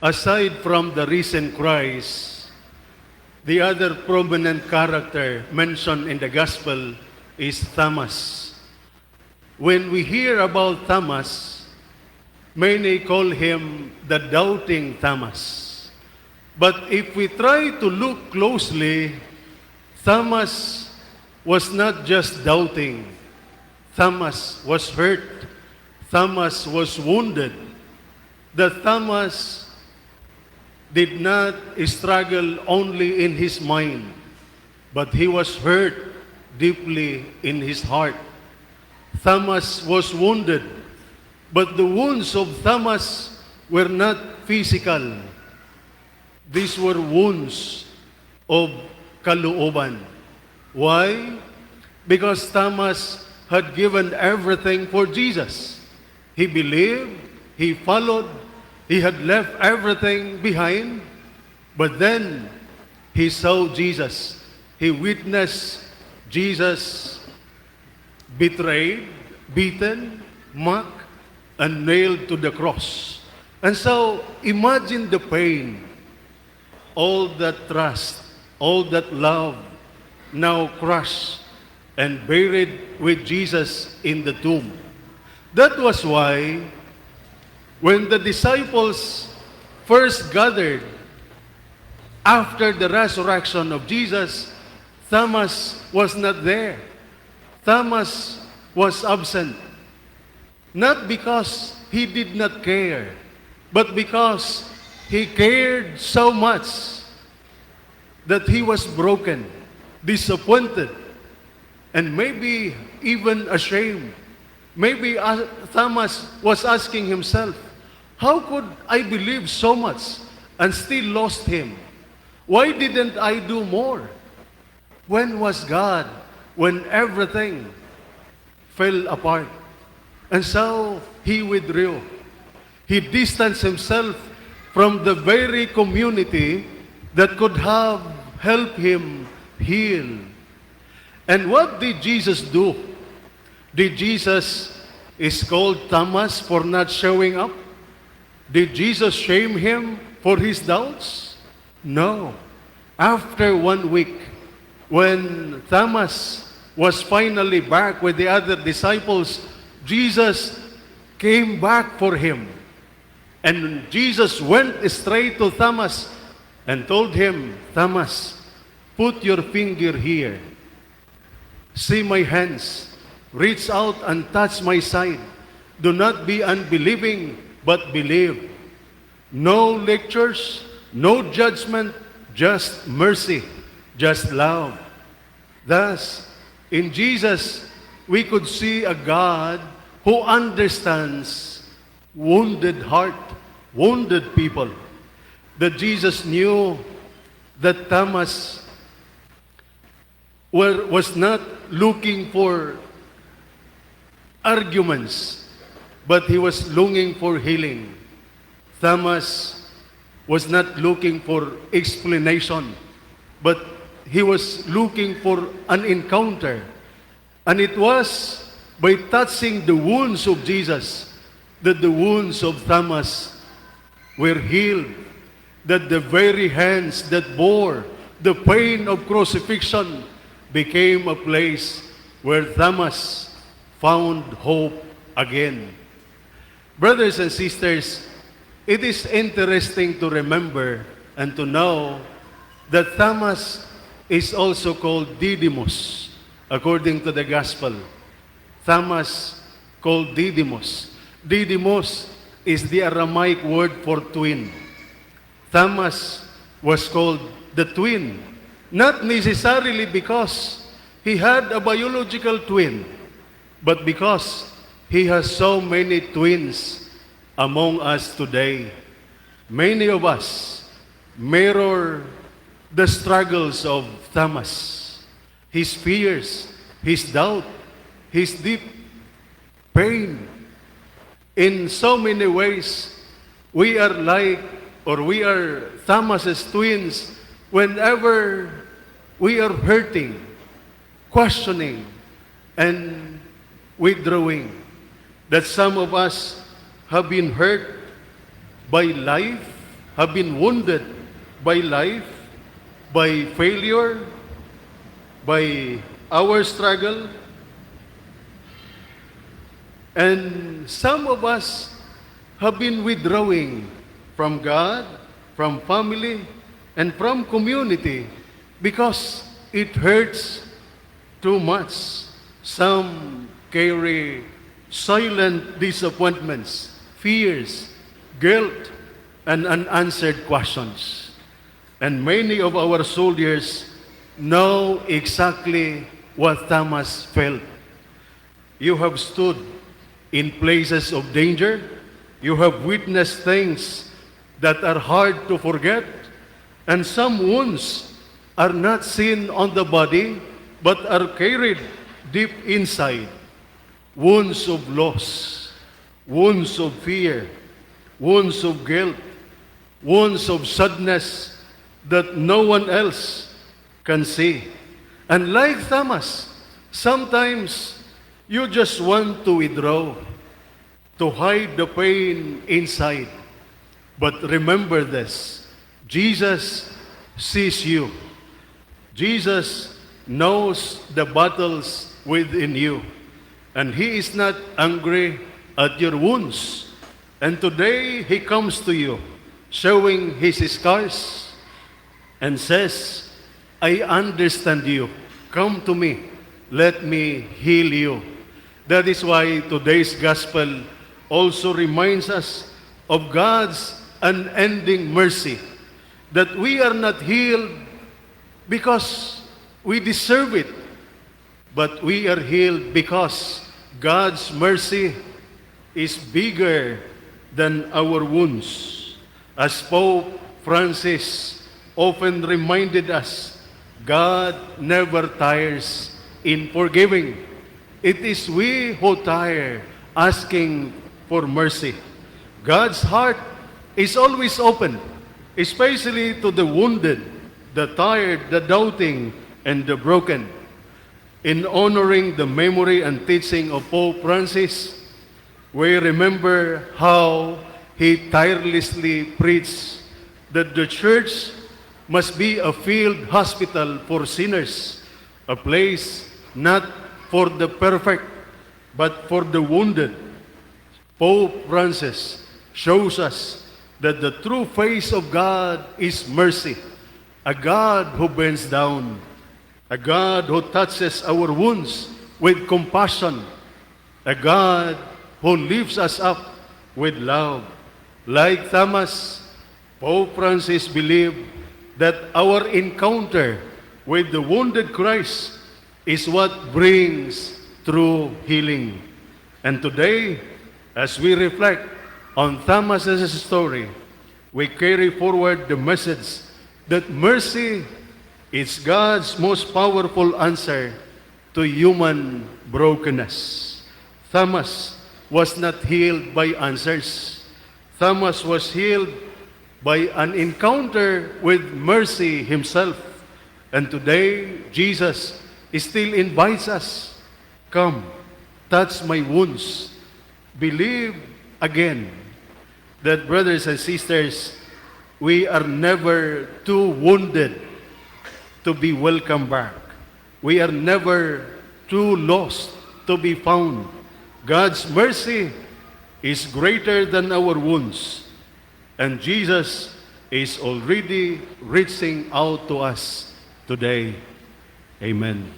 Aside from the risen Christ, the other prominent character mentioned in the gospel is Thomas. When we hear about Thomas, many call him the doubting Thomas. But if we try to look closely, Thomas was not just doubting. Thomas was hurt. Thomas was wounded. That Thomas did not struggle only in his mind, but he was hurt deeply in his heart. Thomas was wounded, but the wounds of Thomas were not physical. These were wounds of kalooban. Why? Because Thomas had given everything for Jesus. He believed, he followed, he had left everything behind, but then he saw Jesus. He witnessed Jesus betrayed, beaten, mocked, and nailed to the cross. And so, imagine the pain, all that trust, all that love, now crushed and buried with Jesus in the tomb. That was why, when the disciples first gathered after the resurrection of Jesus, Thomas was not there. Thomas was absent. Not because he did not care, but because he cared so much that he was broken, disappointed, and maybe even ashamed. Maybe Thomas was asking himself, how could I believe so much and still lost him? Why didn't I do more? When was God? When everything fell apart. And so he withdrew. He distanced himself from the very community that could have helped him heal. And what did Jesus do? Did Jesus scold Thomas for not showing up? Did Jesus shame him for his doubts? No. After 1 week, when Thomas was finally back with the other disciples, Jesus came back for him. And Jesus went straight to Thomas and told him, Thomas, put your finger here. See my hands. Reach out and touch my side. Do not be unbelieving, but believe. No lectures, no judgment, just mercy, just love. Thus, in Jesus, we could see a God who understands wounded heart, wounded people. That Jesus knew that Thomas was not looking for arguments, but he was longing for healing. Thomas was not looking for explanation, but he was looking for an encounter. And it was by touching the wounds of Jesus that the wounds of Thomas were healed, that the very hands that bore the pain of crucifixion became a place where Thomas found hope again. Brothers and sisters, it is interesting to remember and to know that Thomas is also called Didymus, according to the gospel. Thomas called Didymus. Didymus is the Aramaic word for twin. Thomas was called the twin, not necessarily because he had a biological twin, but because he has so many twins among us today. Many of us mirror the struggles of Thomas, his fears, his doubt, his deep pain. In so many ways, we are Thomas's twins whenever we are hurting, questioning, and withdrawing. That some of us have been hurt by life, have been wounded by life, by failure, by our struggle. And some of us have been withdrawing from God, from family, and from community because it hurts too much. Some carry silent disappointments, fears, guilt, and unanswered questions. And many of our soldiers know exactly what Thomas felt. You have stood in places of danger. You have witnessed things that are hard to forget. And some wounds are not seen on the body, but are carried deep inside. Wounds of loss, wounds of fear, wounds of guilt, wounds of sadness that no one else can see. And like Thomas, sometimes you just want to withdraw, to hide the pain inside. But remember this, Jesus sees you. Jesus knows the battles within you. And He is not angry at your wounds. And today, He comes to you, showing His scars, and says, I understand you. Come to me. Let me heal you. That is why today's gospel also reminds us of God's unending mercy, that we are not healed because we deserve it, but we are healed because God's mercy is bigger than our wounds. As Pope Francis often reminded us, God never tires in forgiving. It is we who tire asking for mercy. God's heart is always open, especially to the wounded, the tired, the doubting, and the broken. In honoring the memory and teaching of Pope Francis, we remember how he tirelessly preached that the church must be a field hospital for sinners, a place not for the perfect, but for the wounded. Pope Francis shows us that the true face of God is mercy, a God who bends down, a God who touches our wounds with compassion, a God who lifts us up with love. Like Thomas, Pope Francis believed that our encounter with the wounded Christ is what brings true healing. And today, as we reflect on Thomas's story, we carry forward the message that mercy is God's most powerful answer to human brokenness. Thomas was not healed by answers. Thomas was healed by an encounter with mercy himself. And today, Jesus still invites us, come, touch my wounds, believe again. That, brothers and sisters, we are never too wounded to be welcomed back. We are never too lost to be found. God's mercy is greater than our wounds, and Jesus is already reaching out to us today. Amen.